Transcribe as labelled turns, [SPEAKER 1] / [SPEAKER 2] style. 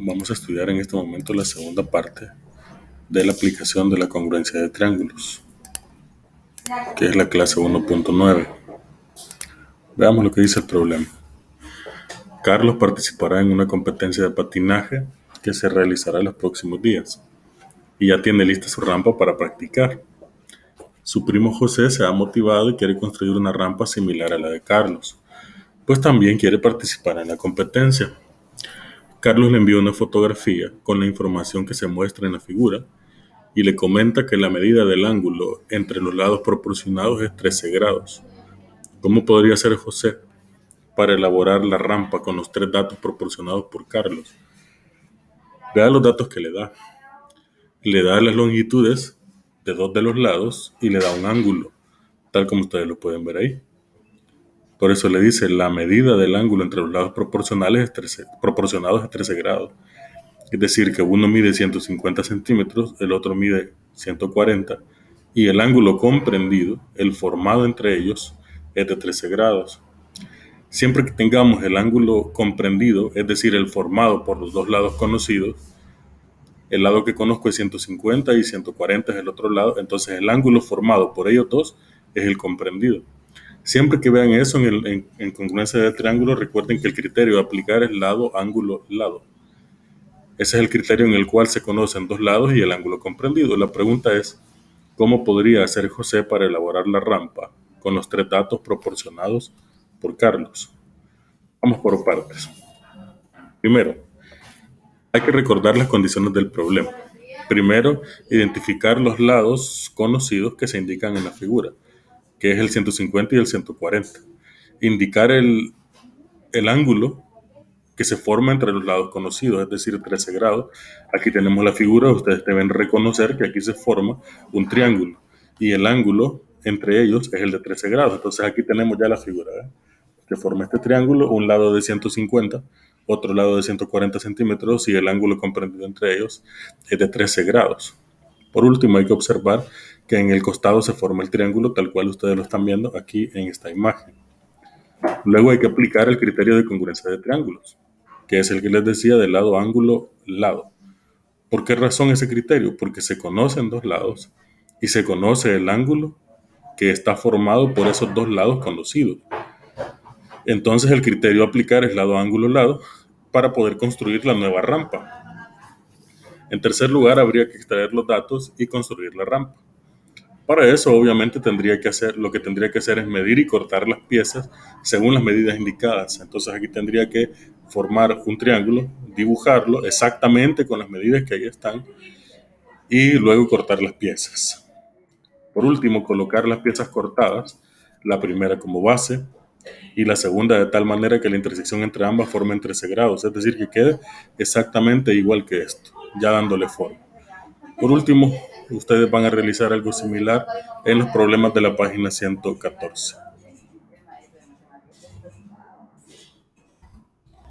[SPEAKER 1] Vamos a estudiar en este momento la segunda parte de la aplicación de la congruencia de triángulos, que es la clase 1.9. Veamos lo que dice el problema. Carlos participará en una competencia de patinaje que se realizará en los próximos días y ya tiene lista su rampa para practicar. Su primo José se ha motivado y quiere construir una rampa similar a la de Carlos, pues también quiere participar en la competencia. Carlos le envió una fotografía con la información que se muestra en la figura y le comenta que la medida del ángulo entre los lados proporcionados es 13 grados. ¿Cómo podría hacer José para elaborar la rampa con los tres datos proporcionados por Carlos? Vea los datos que le da. Le da las longitudes de dos de los lados y le da un ángulo, tal como ustedes lo pueden ver ahí. Por eso le dice la medida del ángulo entre los lados proporcionados es 13 grados. Es decir, que uno mide 150 centímetros, el otro mide 140, y el ángulo comprendido, el formado entre ellos, es de 13 grados. Siempre que tengamos el ángulo comprendido, es decir, el formado por los dos lados conocidos, el lado que conozco es 150 y 140 es el otro lado, entonces el ángulo formado por ellos dos es el comprendido. Siempre que vean eso en congruencia de triángulo, recuerden que el criterio a aplicar es lado, ángulo, lado. Ese es el criterio en el cual se conocen dos lados y el ángulo comprendido. La pregunta es, ¿cómo podría hacer José para elaborar la rampa con los tres datos proporcionados por Carlos? Vamos por partes. Primero, hay que recordar las condiciones del problema. Primero, identificar los lados conocidos que se indican en la figura, que es el 150 y el 140. Indicar el ángulo que se forma entre los lados conocidos, es decir, 13 grados. Aquí tenemos la figura, ustedes deben reconocer que aquí se forma un triángulo y el ángulo entre ellos es el de 13 grados. Entonces aquí tenemos ya la figura, que forma este triángulo, un lado de 150, otro lado de 140 centímetros y el ángulo comprendido entre ellos es de 13 grados. Por último, hay que observar que en el costado se forma el triángulo tal cual ustedes lo están viendo aquí en esta imagen. Luego hay que aplicar el criterio de congruencia de triángulos, que es el que les decía de lado, ángulo, lado. ¿Por qué razón ese criterio? Porque se conocen dos lados y se conoce el ángulo que está formado por esos dos lados conocidos. Entonces el criterio a aplicar es lado, ángulo, lado para poder construir la nueva rampa. En tercer lugar, habría que extraer los datos y construir la rampa. Para eso, obviamente, lo que tendría que hacer es medir y cortar las piezas según las medidas indicadas. Entonces aquí tendría que formar un triángulo, dibujarlo exactamente con las medidas que ahí están y luego cortar las piezas. Por último, colocar las piezas cortadas, la primera como base y la segunda de tal manera que la intersección entre ambas forme 13 grados, es decir, que quede exactamente igual que esto, ya dándole forma. Por último, ustedes van a realizar algo similar en los problemas de la página 114.